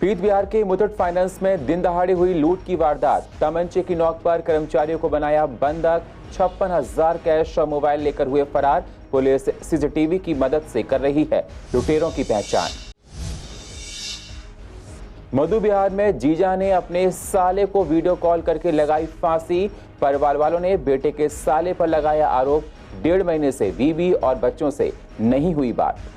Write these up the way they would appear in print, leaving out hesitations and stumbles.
पीत बिहार के मुथूट फाइनेंस में दिन दहाड़े हुई लूट की वारदात। तमंचे की नोक पर कर्मचारियों को बनाया बंधक, 56,000 कैश और मोबाइल लेकर हुए फरार। पुलिस सीसीटीवी की मदद से कर रही है लुटेरों की पहचान। मधु बिहार में जीजा ने अपने साले को वीडियो कॉल करके लगाई फांसी। परिवार वालों ने बेटे के साले पर लगाया आरोप। 1.5 महीने से बीवी और बच्चों से नहीं हुई बात।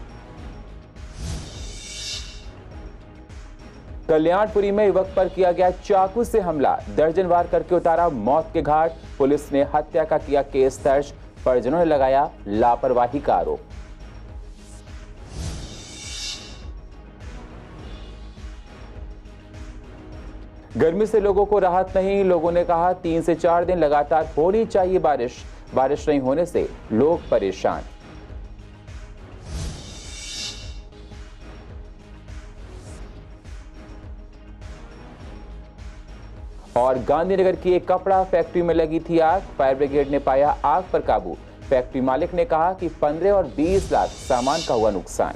कल्याणपुरी में युवक पर किया गया चाकू से हमला, दर्जन वार करके उतारा मौत के घाट। पुलिस ने हत्या का किया केस दर्ज, परिजनों ने लगाया लापरवाही का आरोप। गर्मी से लोगों को राहत नहीं, लोगों ने कहा 3 से 4 दिन लगातार होनी चाहिए बारिश। बारिश नहीं होने से लोग परेशान। और गांधीनगर की एक कपड़ा फैक्ट्री में लगी थी आग। फायर ब्रिगेड ने पाया आग पर काबू। फैक्ट्री मालिक ने कहा कि 15 और 20 लाख सामान का हुआ नुकसान।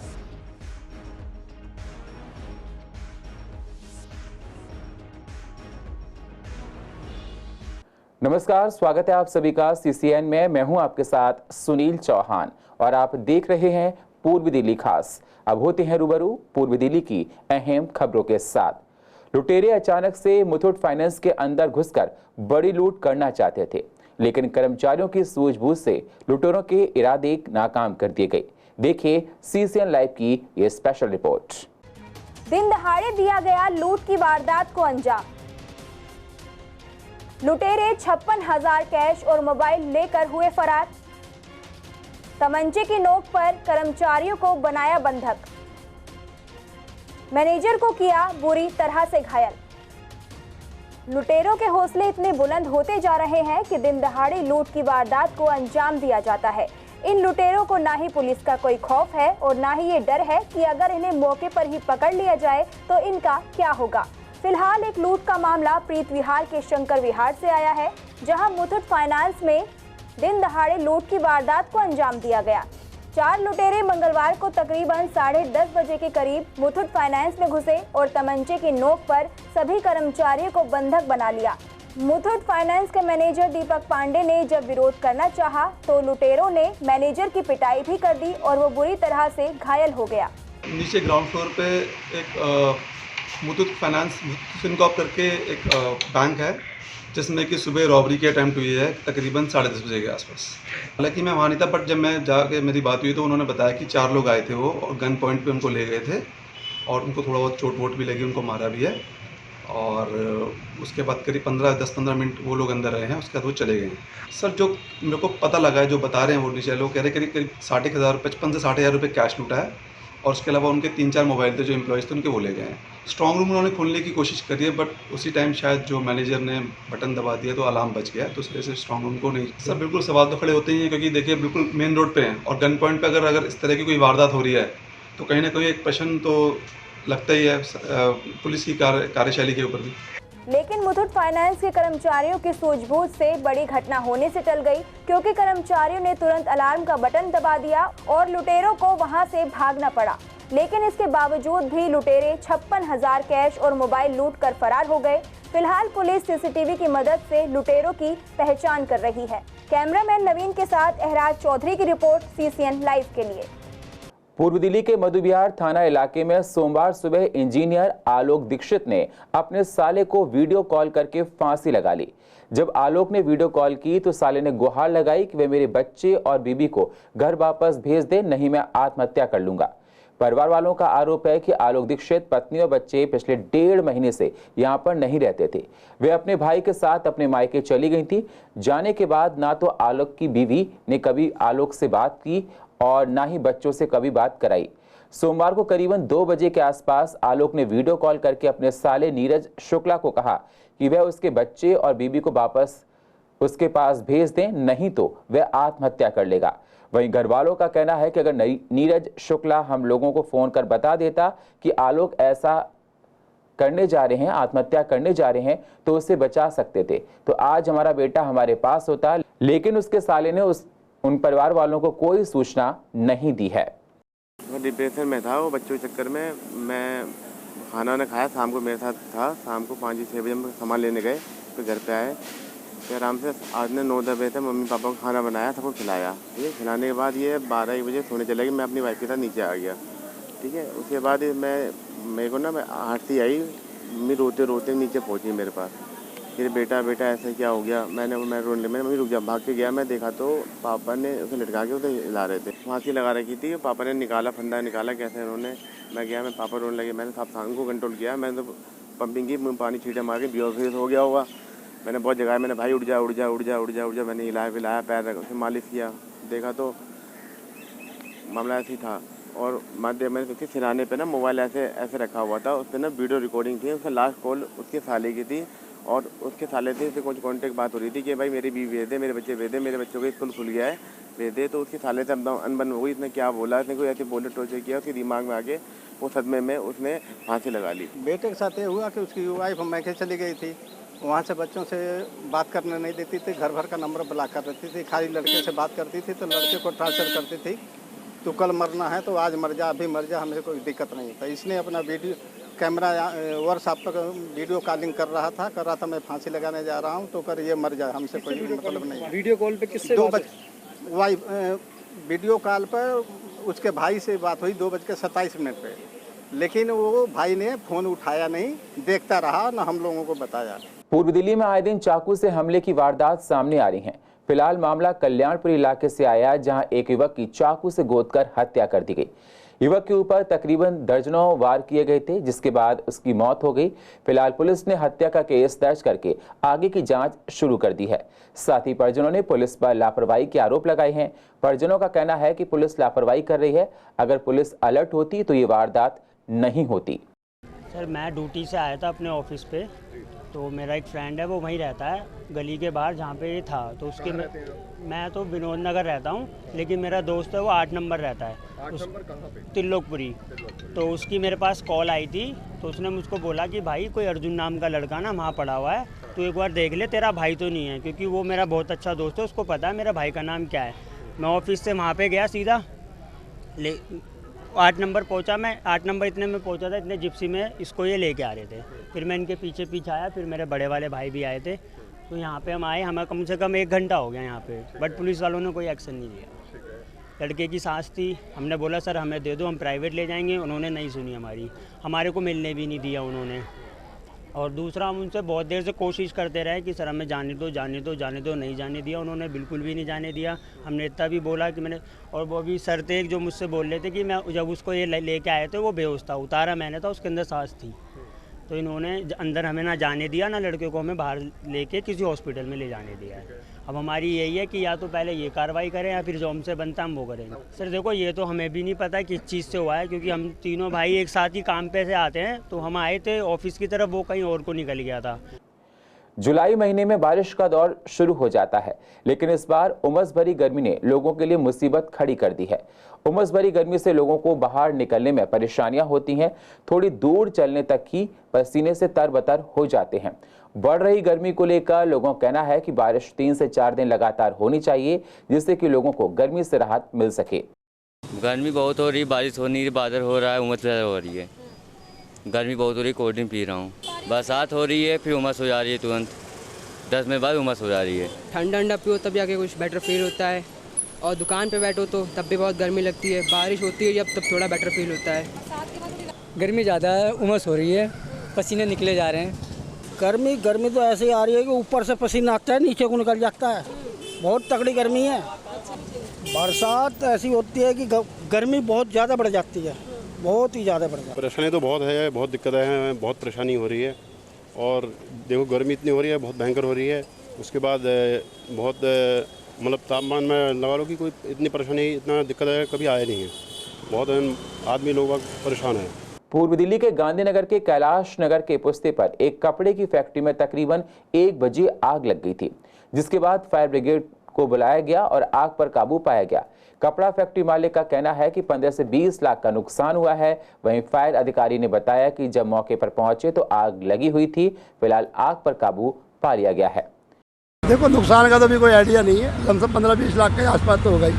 नमस्कार, स्वागत है आप सभी का सीसीएन में। मैं हूं आपके साथ सुनील चौहान और आप देख रहे हैं पूर्व दिल्ली खास। अब होते हैं रूबरू पूर्व दिल्ली की अहम खबरों के साथ। लुटेरे अचानक से मुथूट फाइनेंस के अंदर घुसकर बड़ी लूट करना चाहते थे, लेकिन कर्मचारियों की सूझबूझ से लुटेरों के इरादे नाकाम कर दिए गए। देखिए सीसीएन लाइव की ये स्पेशल रिपोर्ट। दिन दहाड़े दिया गया लूट की वारदात को अंजाम। लुटेरे 56,000 कैश और मोबाइल लेकर हुए फरार। तमंचे की नोक पर कर्मचारियों को बनाया बंधक, मैनेजर को किया बुरी तरह से घायल। लुटेरों के हौसले इतने बुलंद होते जा रहे हैं कि दिन दहाड़े लूट की वारदात को अंजाम दिया जाता है। इन लुटेरों को ना ही पुलिस का कोई खौफ है और ना ही ये डर है कि अगर इन्हें मौके पर ही पकड़ लिया जाए तो इनका क्या होगा। फिलहाल एक लूट का मामला प्रीत विहार के शंकर विहार से आया है, जहां मुथूट फाइनेंस में दिन दहाड़े लूट की वारदात को अंजाम दिया गया। 4 लुटेरे मंगलवार को तकरीबन 10:30 बजे के करीब मुथूट फाइनेंस में घुसे और तमंचे की नोक पर सभी कर्मचारियों को बंधक बना लिया। मुथूट फाइनेंस के मैनेजर दीपक पांडे ने जब विरोध करना चाहा तो लुटेरों ने मैनेजर की पिटाई भी कर दी और वो बुरी तरह से घायल हो गया। नीचे ग्राउंड फ्लोर पे एक मुथूट फाइनेंस फिनकॉर्प करके एक बैंक है, जिसमें कि सुबह रॉबरी की अटैम्प्ट हुई है तकरीबन 10:30 बजे के आसपास। हालांकि मैं वहाँ नहीं था, बट जब मैं जाके मेरी बात हुई तो उन्होंने बताया कि 4 लोग आए थे वो, और गन पॉइंट पे उनको ले गए थे और उनको थोड़ा बहुत चोट वोट भी लगी, उनको मारा भी है। और उसके बाद करीब 10-15 मिनट वो लोग अंदर रहे हैं, उसके बाद वो चले गए। सर, जो मेरे को पता लगा है, जो बता रहे हैं वो नीचे लोग कह रहे करीब 55 से 60,000 रुपये कैश लूटा है, और उसके अलावा उनके 3-4 मोबाइल थे जो एम्प्लॉयज़ थे उनके वो ले गए हैं। स्ट्रॉन्ग रूम उन्होंने खोलने की कोशिश करी है, बट उसी टाइम शायद जो मैनेजर ने बटन दबा दिया तो अलार्म बच गया, तो उस वजह से स्ट्रॉन्ग रूम को नहीं। सर, बिल्कुल सवाल तो खड़े होते ही हैं, क्योंकि देखिए बिल्कुल मेन रोड पे हैं और गन पॉइंट पे अगर इस तरह की कोई वारदात हो रही है तो कहीं ना कहीं एक प्रश्न तो लगता ही है पुलिस की कार्यशैली के ऊपर भी। लेकिन मुथूट फाइनेंस के कर्मचारियों की सूझबूझ से बड़ी घटना होने से टल गई, क्योंकि कर्मचारियों ने तुरंत अलार्म का बटन दबा दिया और लुटेरों को वहां से भागना पड़ा। लेकिन इसके बावजूद भी लुटेरे 56,000 कैश और मोबाइल लूट कर फरार हो गए। फिलहाल पुलिस सीसीटीवी की मदद से लुटेरों की पहचान कर रही है। कैमरामैन नवीन के साथ एहराज चौधरी की रिपोर्ट सीसीएन लाइव के लिए। पूर्व दिल्ली के मधु बिहार थाना इलाके में सोमवार सुबह इंजीनियर आलोक दीक्षित ने अपने साले को वीडियो कॉल करके फांसी लगा ली। जब आलोक ने वीडियो कॉल की तो साले ने गुहार लगाई कि वे मेरे बच्चे और बीबी को घर वापस भेज दे, नहीं मैं आत्महत्या कर लूंगा। परिवार वालों का आरोप है कि आलोक दीक्षित पत्नी और बच्चे पिछले 1.5 महीने से यहां पर नहीं रहते थे। वे अपने भाई के साथ अपने मायके चली गई थी। जाने के बाद ना तो आलोक की बीवी ने कभी आलोक से बात की और ना ही बच्चों से कभी बात कराई। सोमवार को करीबन 2 बजे के आसपास आलोक ने वीडियो कॉल करके अपने साले नीरज शुक्ला को कहा कि वह उसके बच्चे और बीबी को वापस उसके पास भेज दें, नहीं तो वह आत्महत्या कर लेगा। वहीं घर वालों का कहना है कि अगर नीरज शुक्ला हम लोगों को फोन कर बता देता कि आलोक ऐसा करने जा रहे हैं, आत्महत्या करने जा रहे हैं, तो उसे बचा सकते थे, तो आज हमारा बेटा हमारे पास होता। लेकिन उसके साले ने उन परिवार वालों को कोई सूचना नहीं दी है। डिप्रेशन में था वो, बच्चों के चक्कर में। मैं खाना वाना खाया, शाम को मेरे साथ था। शाम को 5-6 बजे हम सामान लेने गए, तो घर पे आए, फिर आराम से आज ने 9-10 बजे तक मम्मी पापा को खाना बनाया, सबको खिलाया। ठीक है, खिलाने के बाद ये 12-1 बजे सोने चले गए। मैं अपनी वाइफ के साथ नीचे आ गया। ठीक है, उसके बाद मेरे को ना मैं आरती आई, मम्मी रोते रोते नीचे पहुँची मेरे पास। फिर बेटा ऐसा क्या हो गया, मैं रोने लगा। मम्मी रुक जा, भाग के गया। मैं देखा तो पापा ने उसे लटका के उसे हिला रहे थे, फांसी लगा रखी थी। पापा ने निकाला, फंदा निकाला कैसे उन्होंने। मैं गया, मैं पापा रोने लगे। मैंने साहब सांग को कंट्रोल किया, मैंने तो पंपिंग की, पानी छींटे मार के बेहोश हो गया होगा। मैंने बहुत जगह मैंने भाई उठ जा, मैंने हिलाया पैर उसे मालिश किया। देखा तो मामला ऐसे ही था। और मैंने उसके सिराने पे ना मोबाइल ऐसे रखा हुआ था, उस पर ना वीडियो रिकॉर्डिंग थी। उसका लास्ट कॉल उसके साले की थी, और उसके साले से कुछ कॉन्टेक्ट बात हो रही थी कि भाई मेरी बीवी भेज दे, मेरे बच्चे भेज दे, मेरे बच्चों का स्कूल खुल गया है, भेज दे। तो उसके साले से अनबन हो गई। इसने क्या बोला, इसने कोई ऐसे बोले टोचे किया, उसके दिमाग में आके वो सदमे में उसने फांसी लगा ली। बेटे के साथ ये हुआ कि उसकी वाइफ मैके चली गई थी, वहाँ से बच्चों से बात करने नहीं देती थी, घर भर का नंबर ब्लॉक कर देती थी, खाली लड़के से बात करती थी, तो लड़के को टॉर्चर करती थी। तो कल मरना है तो आज मर जा, अभी मर जा, हमें कोई दिक्कत नहीं था। इसने अपना वीडियो कैमरा वर्ष आप तक वीडियो कॉलिंग कर रहा था, मैं फांसी लगाने जा रहा हूँ, तो कर ये मर जाए, हमसे कोई मतलब नहीं। वीडियो कॉल पे किससे वाइफ वीडियो कॉल पर उसके भाई से बात हुई 2:27 पे, लेकिन वो भाई ने फ़ोन उठाया नहीं, देखता रहा, न हम लोगों को बताया। पूर्व दिल्ली में आए दिन चाकू से हमले की वारदात सामने आ रही हैं। फिलहाल मामला कल्याणपुर इलाके से आया, जहां एक युवक की चाकू से गोदकर हत्या कर दी गई। युवक के ऊपर तकरीबन दर्जनों वार किए गए थे, जिसके बाद उसकी मौत हो गई। फिलहाल पुलिस ने हत्या का केस दर्ज करके आगे की जांच शुरू कर दी है। साथ ही परिजनों ने पुलिस पर लापरवाही के आरोप लगाए हैं। परिजनों का कहना है कि पुलिस लापरवाही कर रही है, अगर पुलिस अलर्ट होती तो ये वारदात नहीं होती। सर मैं ड्यूटी से आया था अपने ऑफिस पे, तो मेरा एक फ्रेंड है वो वहीं रहता है गली के बाहर जहाँ पे ये था। तो उसके मैं तो विनोद नगर रहता हूँ, लेकिन मेरा दोस्त है वो 8 नंबर रहता है, 8 नंबर कहाँ पे? तिल्लोकपुरी। तो उसकी मेरे पास कॉल आई थी, तो उसने मुझको बोला कि भाई कोई अर्जुन नाम का लड़का ना वहाँ पड़ा हुआ है, तो एक बार देख ले, तेरा भाई तो नहीं है, क्योंकि वो मेरा बहुत अच्छा दोस्त है, उसको पता है मेरा भाई का नाम क्या है। मैं ऑफिस से वहाँ पर गया सीधा, 8 नंबर पहुंचा। मैं 8 नंबर इतने में पहुंचा था, इतने जिप्सी में इसको ये लेके आ रहे थे। फिर मैं इनके पीछे आया, फिर मेरे बड़े वाले भाई भी आए थे। तो यहाँ पे हम आए, हमें कम से कम 1 घंटा हो गया यहाँ पे, बट पुलिस वालों ने कोई एक्शन नहीं लिया। लड़के की सांस थी, हमने बोला सर हमें दे दो, हम प्राइवेट ले जाएंगे, उन्होंने नहीं सुनी हमारी, हमारे को मिलने भी नहीं दिया उन्होंने। और दूसरा, हम उनसे बहुत देर से कोशिश करते रहे कि सर हमें जाने दो, नहीं जाने दिया, उन्होंने बिल्कुल भी नहीं जाने दिया। हमने इतना भी बोला कि मैंने, और वो भी सर थे जो मुझसे बोल रहे थे कि मैं जब उसको ये लेके आए थे वो बेहोश था, उतारा मैंने था, उसके अंदर सांस थी। तो इन्होंने अंदर हमें ना जाने दिया, ना लड़के को हमें बाहर लेके किसी हॉस्पिटल में ले जाने दिया है। अब हमारी यही है कि या तो पहले ये कार्रवाई करें या फिर जो हमसे बनता है हम वो करेंगे। सर देखो, ये तो हमें भी नहीं पता किस चीज़ से हुआ है, क्योंकि हम तीनों भाई एक साथ ही काम पे से आते हैं। तो हम आए थे ऑफिस की तरफ, वो कहीं और को निकल गया था। जुलाई महीने में बारिश का दौर शुरू हो जाता है, लेकिन इस बार उमस भरी गर्मी ने लोगों के लिए मुसीबत खड़ी कर दी है। उमस भरी गर्मी से लोगों को बाहर निकलने में परेशानियां होती हैं, थोड़ी दूर चलने तक ही पसीने से तरबतर हो जाते हैं। बढ़ रही गर्मी को लेकर लोगों का कहना है कि बारिश 3 से 4 दिन लगातार होनी चाहिए, जिससे कि लोगों को गर्मी से राहत मिल सके। गर्मी बहुत हो रही, बारिश हो नहीं रही, बादल हो रहा है, उमस ज़्यादा हो रही है। गर्मी बहुत हो रही, कोल्ड ड्रिंक पी रहा हूँ। बरसात हो रही है, फिर उमस हो जा रही है, तुरंत 10 मिनट बाद उमस हो जा रही है। ठंडा पियो तब जाके कुछ बेटर फील होता है, और दुकान पे बैठो तो तब भी बहुत गर्मी लगती है। बारिश होती है जब, तब थोड़ा बेटर फील होता है। गर्मी ज़्यादा है, उमस हो रही है, पसीने निकले जा रहे हैं। गर्मी तो ऐसे ही आ रही है कि ऊपर से पसीना आता है, नीचे को निकल जाता है। बहुत तगड़ी गर्मी है। बरसात ऐसी होती है कि गर्मी बहुत ज़्यादा बढ़ जाती है, बहुत ही ज़्यादा बढ़ जाती है। परेशानी तो बहुत है, बहुत दिक्कतें हैं, बहुत परेशानी हो रही है। और देखो गर्मी इतनी हो रही है, बहुत भयंकर हो रही है। उसके बाद बहुत मतलब तापमान में लगा लो कि कोई इतनी परेशानी, इतना दिक्कत है कभी आया नहीं है। बहुत आदमी लोग परेशान हैं। पूर्व दिल्ली के गांधीनगर के कैलाश नगर के पुस्ते पर एक कपड़े की फैक्ट्री में तकरीबन 1 बजे आग लग गई थी, जिसके बाद फायर ब्रिगेड को बुलाया गया और आग पर काबू पाया गया। कपड़ा फैक्ट्री मालिक का कहना है कि 15 से 20 लाख का नुकसान हुआ है। वहीं फायर अधिकारी ने बताया कि जब मौके पर पहुंचे तो आग लगी हुई थी। फिलहाल आग पर काबू पा लिया गया है। देखो, नुकसान का तो भी कोई आइडिया नहीं है, कम से कम 15-20 लाख के आसपास तो हो गई।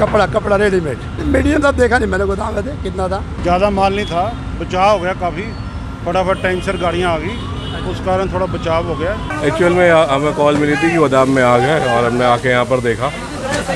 कपड़ा रेडीमेड मीडियम था, देखा नहीं मैंने, गोदाम में थे कितना था, ज़्यादा माल नहीं था, बचाव हो गया काफ़ी। फटाफट टाइम सर गाड़ियाँ आ गई, उस कारण थोड़ा बचाव हो गया। एक्चुअल में हमें कॉल मिली थी कि गोदाम में आग है और हमने आके यहाँ पर देखा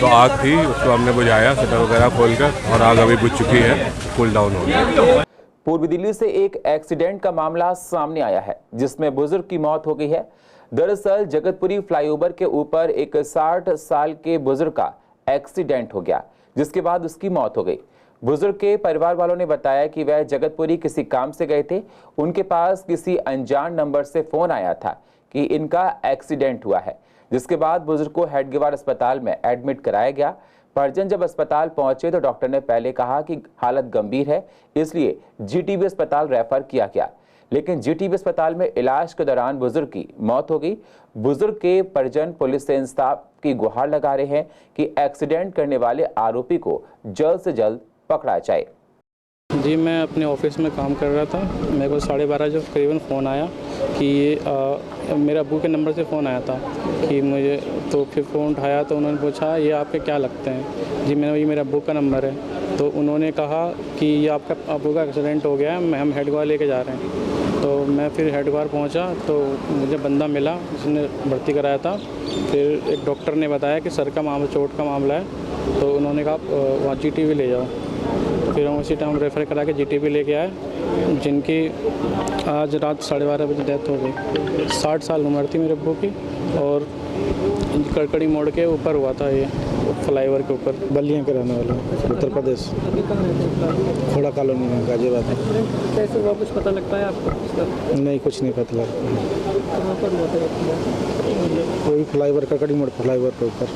तो आग थी, उसको हमने बुझाया शटर वगैरह खोलकर और आग अभी बुझ चुकी है, कूल डाउन हो गया। पूर्वी दिल्ली से एक एक्सीडेंट का मामला सामने आया है जिसमें बुजुर्ग की मौत हो गई है। दरअसल जगतपुरी फ्लाईओवर के ऊपर एक 60 साल के बुजुर्ग का एक्सीडेंट हो गया जिसके बाद उसकी मौत हो गई। बुजुर्ग के परिवार वालों ने बताया कि वह जगतपुरी किसी काम से गए थे, उनके पास किसी अनजान नंबर से फोन आया था कि इनका एक्सीडेंट हुआ है, जिसके बाद बुजुर्ग को हेडगेवार अस्पताल में एडमिट कराया गया। परिजन जब अस्पताल पहुंचे तो डॉक्टर ने पहले कहा कि हालत गंभीर है, इसलिए जीटीबी अस्पताल रेफर किया गया, लेकिन जीटीबी अस्पताल में इलाज के दौरान बुजुर्ग की मौत हो गई। बुजुर्ग के परिजन पुलिस से इंसाफ की गुहार लगा रहे हैं कि एक्सीडेंट करने वाले आरोपी को जल्द से जल्द पकड़ा जाए। जी, मैं अपने ऑफिस में काम कर रहा था। मेरे को 12:30 जो करीबन फ़ोन आया कि ये मेरे अब्बू के नंबर से फ़ोन आया था कि मुझे, तो फिर फ़ोन उठाया तो उन्होंने पूछा ये आपके क्या लगते हैं। जी, मैंने ये मेरे अब्बू का नंबर है। तो उन्होंने कहा कि ये आपका अब्बू का एक्सीडेंट हो गया है, हम हेडगेवार लेके जा रहे हैं। तो मैं फिर हेडगेवार पहुंचा तो मुझे बंदा मिला जिसने भर्ती कराया था। फिर एक डॉक्टर ने बताया कि सर का मामला, चोट का मामला है, तो उन्होंने कहा वहाँ जीटीबी ले जाओ। फिर हम उसी टाइम रेफ़र करा के जीटीबी लेके आए, जिनकी आज रात 12:30 बजे डेथ हो गई। 60 साल उम्र थी मेरे अब्बू की और कड़कड़ी मोड़ के ऊपर हुआ था, ये फ्लाईओवर के ऊपर। बलिया के रहने वाला, उत्तर प्रदेश, खोड़ा कॉलोनी में, गाजियाबाद। कैसे हुआ, कुछ पता लगता है आपको? नहीं, कुछ नहीं पता लगता। वही फ्लाईओवर, कड़कड़ी मोड़ फ्लाईओवर के ऊपर।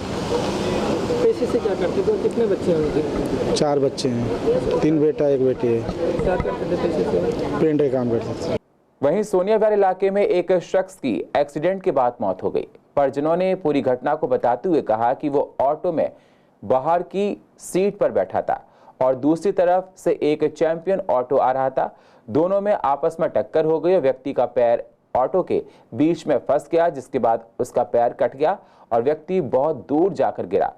पेशे से क्या करते थे, कितने बच्चे हैं उनके? 4 बच्चे हैं, 3 बेटा 1 बेटी है। क्या करते थे पेशे से? पेंट का काम करते थे। वहीं सोनियाविहार इलाके में एक शख्स की एक्सीडेंट के बाद मौत हो गई। परिजनों ने पूरी घटना को बताते हुए कहा कि वो ऑटो में बाहर की सीट पर बैठा था और दूसरी तरफ से एक चैंपियन ऑटो आ रहा था। दोनों में आपस में टक्कर हो गई और व्यक्ति का पैर ऑटो के बीच में फंस गया, जिसके बाद उसका पैर कट गया और व्यक्ति बहुत दूर जाकर गिरा,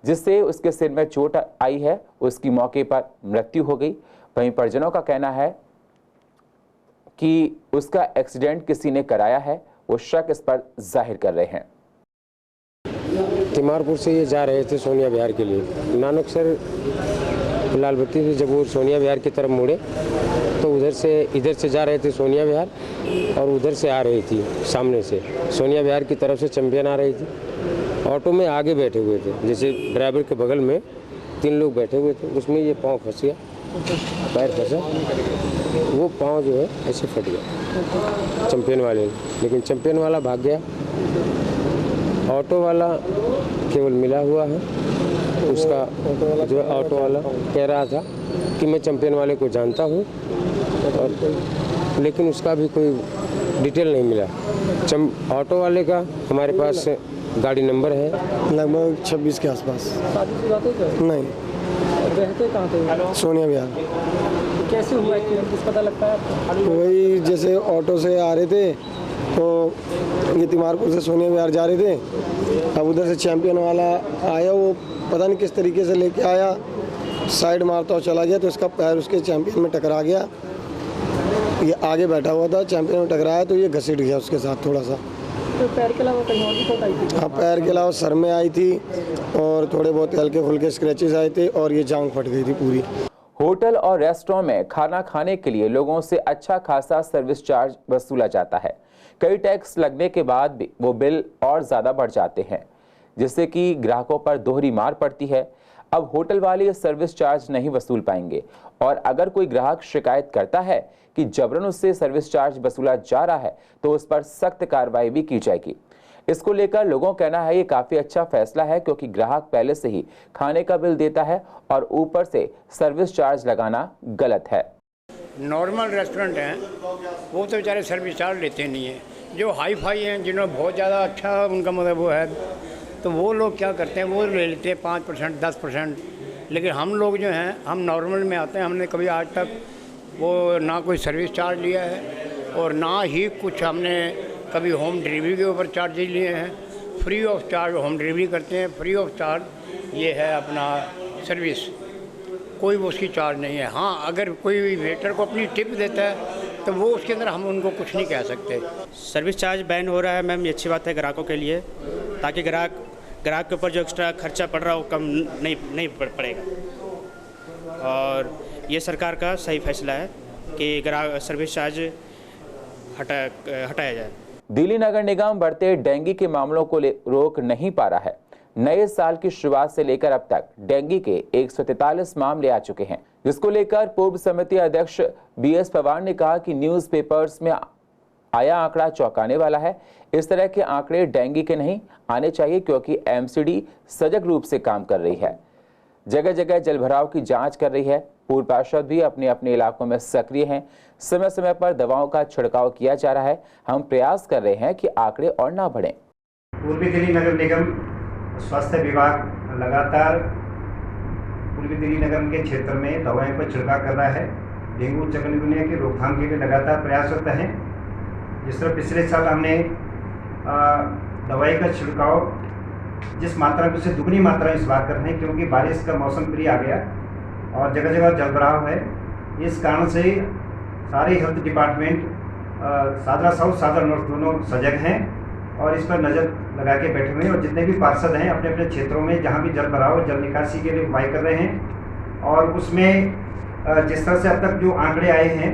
जिससे उसके सिर में चोट आई है। उसकी मौके पर मृत्यु हो गई। वहीं परिजनों का कहना है कि उसका एक्सीडेंट किसी ने कराया है, वो शक इस पर जाहिर कर रहे हैं। तिमारपुर से ये जा रहे थे सोनियाविहार के लिए। नानक सर लाल बत्ती से जब वो सोनियाविहार की तरफ मुड़े तो इधर से जा रहे थे सोनियाविहार और उधर से आ रही थी, सामने से सोनियाविहार की तरफ से चैंपियन आ रही थी। ऑटो में आगे बैठे हुए थे, जैसे ड्राइवर के बगल में 3 लोग बैठे हुए थे, उसमें ये पाँव फंस गया, पैर फंसा, वो पाँव जो है ऐसे फट गया चैंपियन वाले, लेकिन चैंपियन वाला भाग गया। ऑटो वाला केवल मिला हुआ है, उसका जो ऑटो वाला कह रहा था कि मैं चैंपियन वाले को जानता हूँ, लेकिन उसका भी कोई डिटेल नहीं मिला। ऑटो वाले का हमारे पास गाड़ी नंबर है, लगभग 26 के आसपास। नहीं, रहते कहाँ थे? सोनियाविहार। कैसे हुआ एक्सीडेंट, कुछ पता लगता है आपको? वही जैसे ऑटो से आ रहे थे तो ये तिमारपुर से सोनियाविहार जा रहे थे। अब उधर से चैंपियन वाला आया, वो पता नहीं किस तरीके से लेके आया, साइड मारता हुआ चला गया तो इसका पैर उसके चैंपियन में टकरा गया। ये आगे बैठा हुआ था, चैंपियन में टकराया तो ये घसीट गया उसके साथ थोड़ा सा। तो पैर के अलावा कहीं और भी चोट आई थी? हाँ, पैर के अलावा सर में आई थी और थोड़े बहुत हल्के फुल्के स्क्रैचेस आए थे और ये जांघ फट गई थी पूरी। होटल और रेस्टोरेंट में खाना खाने के लिए लोगों से अच्छा खासा सर्विस चार्ज वसूला जाता है। कई टैक्स लगने के बाद भी वो बिल और ज़्यादा बढ़ जाते हैं, जिससे कि ग्राहकों पर दोहरी मार पड़ती है। अब होटल वाले ये सर्विस चार्ज नहीं वसूल पाएंगे और अगर कोई ग्राहक शिकायत करता है कि जबरन उससे सर्विस चार्ज वसूला जा रहा है तो उस पर सख्त कार्रवाई भी की जाएगी। इसको लेकर लोगों का कहना है ये काफ़ी अच्छा फैसला है, क्योंकि ग्राहक पहले से ही खाने का बिल देता है और ऊपर से सर्विस चार्ज लगाना गलत है। नॉर्मल रेस्टोरेंट हैं वो तो बेचारे सर्विस चार्ज लेते नहीं हैं। जो हाई फाई हैं, जिन्होंने बहुत ज़्यादा अच्छा उनका मतलब वो है, तो वो लोग क्या करते हैं, वो ले लेते हैं 5% 10%। लेकिन हम लोग जो हैं, हम नॉर्मल में आते हैं, हमने कभी आज तक वो ना कोई सर्विस चार्ज लिया है और ना ही कुछ हमने कभी होम डिलीवरी के ऊपर चार्जेज लिए हैं। Free of charge home delivery करते हैं, फ्री ऑफ चार्ज ये है अपना सर्विस, कोई वो उसकी चार्ज नहीं है। हाँ, अगर कोई वेटर को अपनी टिप देता है तो वो उसके अंदर हम उनको कुछ नहीं कह सकते। सर्विस चार्ज बैन हो रहा है मैम, ये अच्छी बात है ग्राहकों के लिए, ताकि ग्राहक के ऊपर जो एक्स्ट्रा खर्चा पड़ रहा है वो कम नहीं पड़ेगा। और ये सरकार का सही फैसला है कि ग्राहक सर्विस चार्ज हटाया जाए। दिल्ली नगर निगम बढ़ते डेंगू के मामलों को रोक नहीं पा रहा है। नए साल की शुरुआत से लेकर अब तक डेंगू के 143 मामले आ चुके हैं, जिसको लेकर पूर्व समिति अध्यक्ष BS पवार ने कहा कि न्यूज़पेपर्स में आया आंकड़ा चौंकाने वाला है। इस तरह के आंकड़े डेंगू के नहीं आने चाहिए, क्योंकि MCD सजग रूप से काम कर रही है, जगह जगह जलभराव की जांच कर रही है। पूर्व पार्षद भी अपने अपने इलाकों में सक्रिय हैं, समय समय पर दवाओं का छिड़काव किया जा रहा है। हम प्रयास कर रहे हैं कि आंकड़े और ना बढ़ें। पूर्वी दिल्ली नगर निगम स्वास्थ्य विभाग लगातार पूर्वी दिल्ली नगर के क्षेत्र में दवाओं पर छिड़काव कर रहा है। डेंगू चिकनगुनिया की रोकथाम के लिए लगातार प्रयासरत है। जिस तरह पिछले साल हमने दवाई का छिड़काव जिस मात्रा में उससे दुगनी मात्रा में इस बार कर रहे हैं, क्योंकि बारिश का मौसम प्रिय आ गया और जगह जगह जलभराव है। इस कारण से सारे health department Sadra south Sadra north दोनों सजग हैं और इस पर नज़र लगा के बैठे हुए हैं। और जितने भी पार्षद हैं अपने अपने क्षेत्रों में जहाँ भी जलभराव जल निकासी के लिए उपाय कर रहे हैं। और उसमें जिस तरह से अब तक जो आंकड़े आए हैं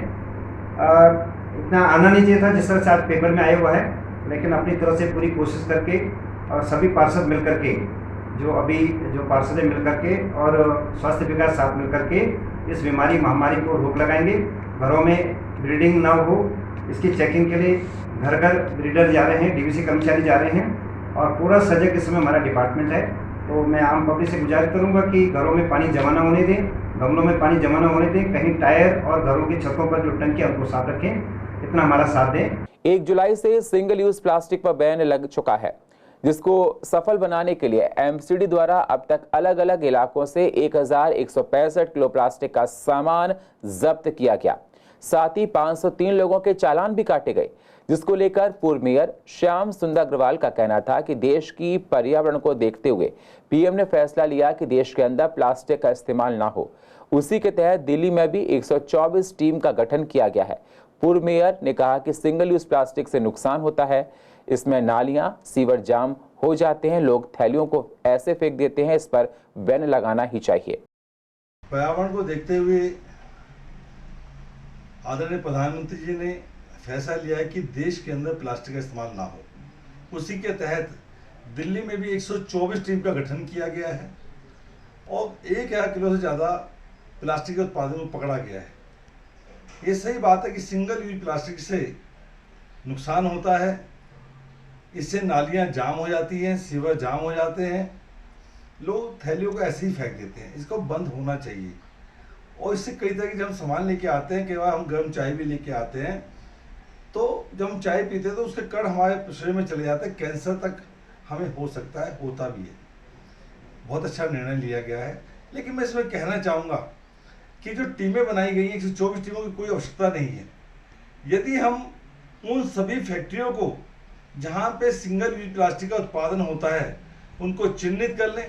इतना आना नहीं चाहिए था जिस तरह से आज पेपर में आया हुआ है, लेकिन अपनी तरफ से पूरी कोशिश करके और सभी पार्षद मिल करके जो पार्षद मिल करके और स्वास्थ्य विकास साथ मिल करके इस बीमारी महामारी को रोक लगाएंगे। घरों में ब्रीडिंग ना हो इसकी चेकिंग के लिए घर घर ब्रीडर जा रहे हैं, DVC कर्मचारी जा रहे हैं और पूरा सजग इस समय हमारा डिपार्टमेंट है। तो मैं आम पब्लिक से गुजारिश करूंगा कि घरों में पानी जमा ना होने दें, गमलों में पानी जमा ना होने दें, कहीं टायर और घरों की छतों पर जो टंकी है उनको साफ रखें, इतना हमारा साथ दें। 1 जुलाई से सिंगल यूज प्लास्टिक पर बैन लग चुका है, जिसको सफल बनाने के लिए MCD द्वारा अब तक अलग अलग इलाकों से 1165 किलो प्लास्टिक का सामान जब्त किया गया। साथ ही 503 लोगों के चालान भी काटे गए, जिसको लेकर पूर्व मेयर श्याम सुंदर अग्रवाल का कहना था कि देश की पर्यावरण को देखते हुए PM ने फैसला लिया कि देश के अंदर प्लास्टिक का इस्तेमाल ना हो। उसी के तहत दिल्ली में भी 124 टीम का गठन किया गया है। पूर्व मेयर ने कहा कि सिंगल यूज प्लास्टिक से नुकसान होता है, इसमें नालियां सीवर जाम हो जाते हैं, लोग थैलियों को ऐसे फेंक देते हैं, इस पर बैन लगाना ही चाहिए। पर्यावरण को देखते हुए आदरणीय प्रधानमंत्री जी ने फैसला लिया है कि देश के अंदर प्लास्टिक का इस्तेमाल ना हो। उसी के तहत दिल्ली में भी 124 टीम का गठन किया गया है और 1,000 किलो से ज़्यादा प्लास्टिक के उत्पादन को पकड़ा गया है। ये सही बात है कि सिंगल यूज प्लास्टिक से नुकसान होता है, इससे नालियां जाम हो जाती हैं, सीवर जाम हो जाते हैं, लोग थैलियों को ऐसे ही फेंक देते हैं। इसको बंद होना चाहिए। और इससे कई तरह की जब हम सामान लेके आते हैं, कई बार हम गर्म चाय भी लेके आते हैं, तो जब हम चाय पीते हैं तो उसके कण हमारे शरीर में चले जाते हैं, कैंसर तक हमें हो सकता है, होता भी है। बहुत अच्छा निर्णय लिया गया है। लेकिन मैं इसमें कहना चाहूँगा कि जो टीमें बनाई गई हैं 124 टीमों की कोई आवश्यकता नहीं है। यदि हम उन सभी फैक्ट्रियों को जहाँ पे सिंगल यूज प्लास्टिक का उत्पादन होता है उनको चिन्हित कर लें,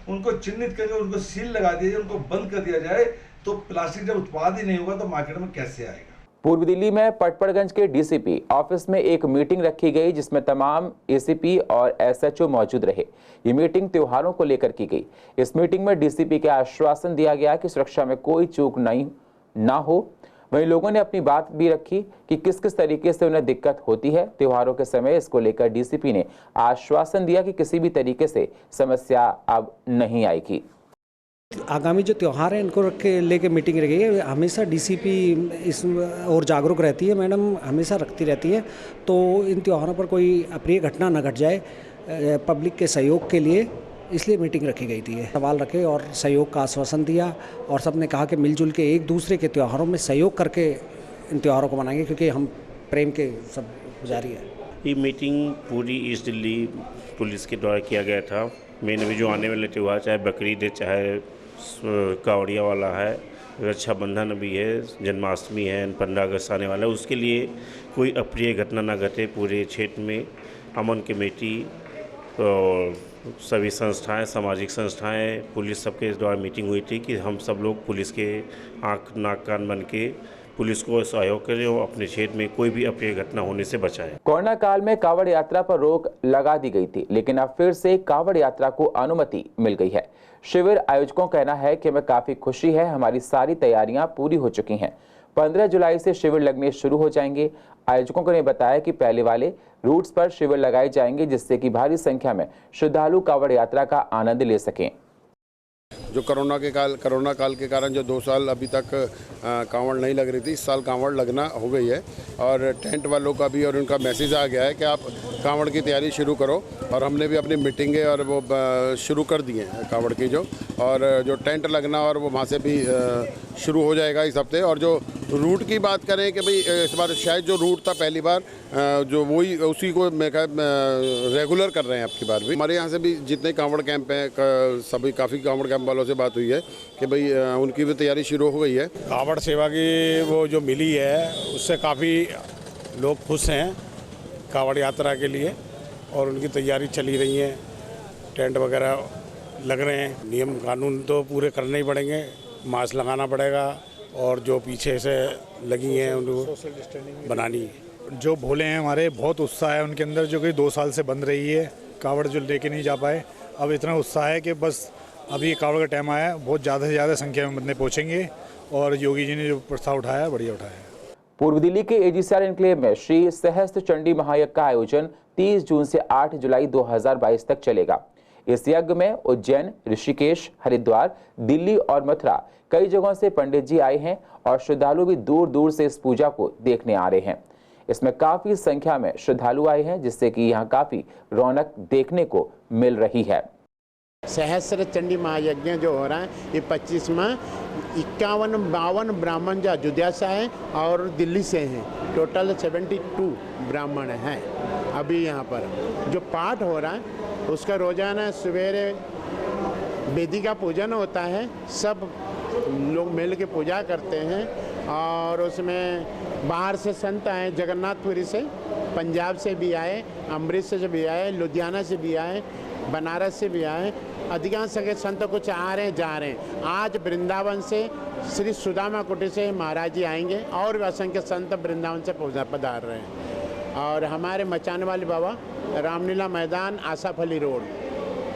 उनको चिन्हित करके उनको सील लगा दिया जाए, उनको बंद कर दिया जाए, तो प्लास्टिक जब उत्पाद ही नहीं होगा तो मार्केट में कैसे आएगा। पूर्व दिल्ली में पटपड़गंज के DCP ऑफिस में एक मीटिंग रखी गई, जिसमें तमाम ACP और SHO मौजूद रहे। ये मीटिंग त्योहारों को लेकर की गई। इस मीटिंग में DCP के आश्वासन दिया गया कि सुरक्षा में कोई चूक ना हो। वहीं लोगों ने अपनी बात भी रखी कि किस किस तरीके से उन्हें दिक्कत होती है त्योहारों के समय। इसको लेकर DCP ने आश्वासन दिया कि किसी भी तरीके से समस्या अब नहीं आएगी। आगामी जो त्यौहार हैं इनको रख के लेके मीटिंग रखी है। हमेशा DCP इस और जागरूक रहती है, मैडम हमेशा रखती रहती है। तो इन त्योहारों पर कोई अप्रिय घटना न घट जाए, पब्लिक के सहयोग के लिए इसलिए मीटिंग रखी गई थी। सवाल रखे और सहयोग का आश्वासन दिया और सबने कहा कि मिलजुल के एक दूसरे के त्योहारों में सहयोग करके इन त्योहारों को मनाएंगे, क्योंकि हम प्रेम के सब पुजारी हैं। ये मीटिंग पूरी ईस्ट दिल्ली पुलिस के द्वारा किया गया था। मैंने भी जो आने वाले त्यौहार, चाहे बकरीद है, चाहे कावड़िया वाला है, रक्षाबंधन भी है, जन्माष्टमी है, 15 अगस्त आने वाला है, उसके लिए कोई अप्रिय घटना ना घटे। पूरे क्षेत्र में अमन कमेटी और सभी संस्थाएं, सामाजिक संस्थाएं, पुलिस सबके द्वारा मीटिंग हुई थी कि हम सब लोग पुलिस के आँख नाक कान बन के पुलिस को सहयोग करें और अपने क्षेत्र में कोई भी अप्रिय घटना होने से बचाएं। कोरोना काल में कांवड़ यात्रा पर रोक लगा दी गई थी, लेकिन अब फिर से कांवड़ यात्रा को अनुमति मिल गई है। शिविर आयोजकों का कहना है कि हमें काफी खुशी है, हमारी सारी तैयारियां पूरी हो चुकी हैं। 15 जुलाई से शिविर लगने शुरू हो जाएंगे। आयोजकों ने बताया कि पहले वाले रूट्स पर शिविर लगाए जाएंगे, जिससे कि भारी संख्या में श्रद्धालु कांवड़ यात्रा का आनंद ले सकें। जो कोरोना काल के कारण जो 2 साल अभी तक कांवड़ नहीं लग रही थी, इस साल कांवड़ लगना हो गई है और टेंट वालों का भी और उनका मैसेज आ गया है कि आप कांवड़ की तैयारी शुरू करो। और हमने भी अपनी मीटिंगें और वो शुरू कर दी हैं कांवड़ की और जो टेंट लगना और वो वहाँ से भी शुरू हो जाएगा इस हफ्ते। और जो रूट की बात करें कि भाई इस बार शायद जो रूट था पहली बार जो वही उसी को मैं रेगुलर कर रहे हैं। आपकी बार भी हमारे यहाँ से भी जितने कांवड़ कैंप हैं सभी काफ़ी कांवड़ कैंप वालों से बात हुई है कि भाई उनकी भी तैयारी शुरू हो गई है। कांवड़ सेवा की वो जो मिली है उससे काफ़ी लोग खुश हैं कांवड़ यात्रा के लिए और उनकी तैयारी चली रही है। टेंट वगैरह लग रहे हैं। नियम कानून तो पूरे करने ही पड़ेंगे, मास्क लगाना पड़ेगा और जो पीछे से लगी हैं उनको बनानी है। जो भोले हैं हमारे, बहुत उत्साह है उनके अंदर, जो कि 2 साल से बंद रही है। कांवड़ जो लेके नहीं जा पाए, अब इतना उत्साह है कि बस अभी कांवड़ का टाइम आया, बहुत ज़्यादा से ज़्यादा संख्या में बंदे पहुँचेंगे और योगी जी ने जो प्रस्ताव उठाया बढ़िया उठाया है। पूर्व दिल्ली के एजीसीआर एन्क्लेव में श्री सहस्त्र चंडी महायज्ञ का आयोजन 30 जून से 8 जुलाई 2022 तक चलेगा। इस यज्ञ में उज्जैन, ऋषिकेश, हरिद्वार, दिल्ली और मथुरा कई जगहों से पंडित जी आए हैं और श्रद्धालु भी दूर दूर से इस पूजा को देखने आ रहे हैं। इसमें काफी संख्या में श्रद्धालु आए हैं, जिससे कि यहाँ काफी रौनक देखने को मिल रही है। सहस्त्र चंडी महायज्ञ जो हो रहा है ये 25वां 51-52 ब्राह्मण जो अयोध्या से हैं और दिल्ली से हैं। टोटल 72 ब्राह्मण हैं। अभी यहाँ पर जो पाठ हो रहा है उसका रोजाना सवेरे वेदी का पूजन होता है। सब लोग मिल के पूजा करते हैं और उसमें बाहर से संत आए, जगन्नाथपुरी से, पंजाब से भी आए, अमृतसर से भी आए, लुधियाना से भी आए, बनारस से भी आए। अधिकांश संख्या संत कुछ आ रहे हैं जा रहे हैं। आज वृंदावन से श्री सुदामा कुटी से महाराज जी आएंगे और भी असंख्य संत वृंदावन से पधार रहे हैं। और हमारे मचान वाले बाबा रामलीला मैदान आसाफली रोड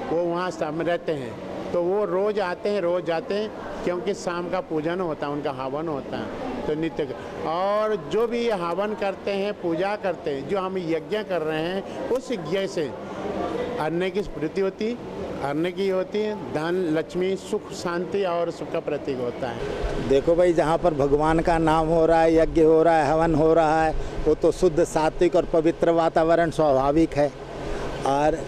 वो वहाँ रहते हैं, तो वो रोज़ आते हैं, रोज़ जाते हैं, क्योंकि शाम का पूजन होता है, उनका हवन होता है तो नित्य। और जो भी हवन करते हैं, पूजा करते हैं, जो हम यज्ञ कर रहे हैं उस यज्ञ से अन्न की स्मृति होती, अन्न की होती है, धन, लक्ष्मी, सुख, शांति और सुख का प्रतीक होता है। देखो भाई, जहाँ पर भगवान का नाम हो रहा है, यज्ञ हो रहा है, हवन हो रहा है, वो तो शुद्ध, सात्विक और पवित्र वातावरण स्वाभाविक है। और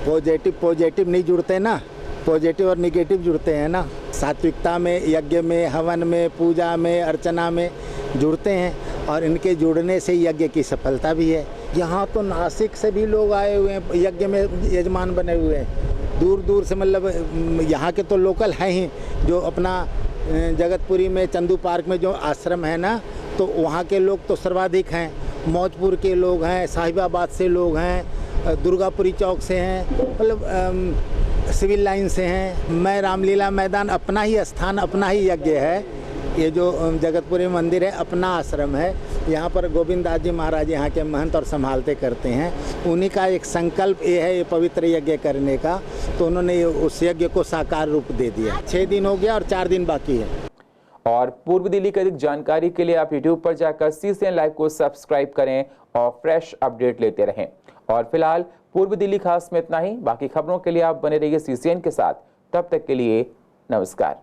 पॉजिटिव नहीं जुड़ते ना, पॉजिटिव और निगेटिव जुड़ते हैं ना। सात्विकता में, यज्ञ में, हवन में, पूजा में, अर्चना में जुड़ते हैं और इनके जुड़ने से यज्ञ की सफलता भी है। यहाँ तो नासिक से भी लोग आए हुए हैं, यज्ञ में यजमान बने हुए हैं, दूर दूर से। मतलब यहाँ के तो लोकल हैं ही, जो अपना जगतपुरी में चंदू पार्क में जो आश्रम है ना, तो वहाँ के लोग तो सर्वाधिक हैं। मौजपुर के लोग हैं, साहिबाबाद से लोग हैं, दुर्गापुरी चौक से हैं, मतलब सिविल लाइन से हैं। मैं रामलीला मैदान अपना ही स्थान, अपना ही यज्ञ है। ये जो जगतपुरी मंदिर है अपना आश्रम है। यहाँ पर गोविंद दास जी महाराज यहाँ के महंत और संभालते करते हैं। उन्हीं का एक संकल्प ये है, ये पवित्र यज्ञ करने का, तो उन्होंने उस यज्ञ को साकार रूप दे दिया। 6 दिन हो गया और 4 दिन बाकी है। और पूर्व दिल्ली की अधिक जानकारी के लिए आप YouTube पर जाकर CCN लाइव को सब्सक्राइब करें और फ्रेश अपडेट लेते रहें। और फिलहाल पूर्व दिल्ली खास में इतना ही। बाकी खबरों के लिए आप बने रहिए CCN के साथ। तब तक के लिए नमस्कार।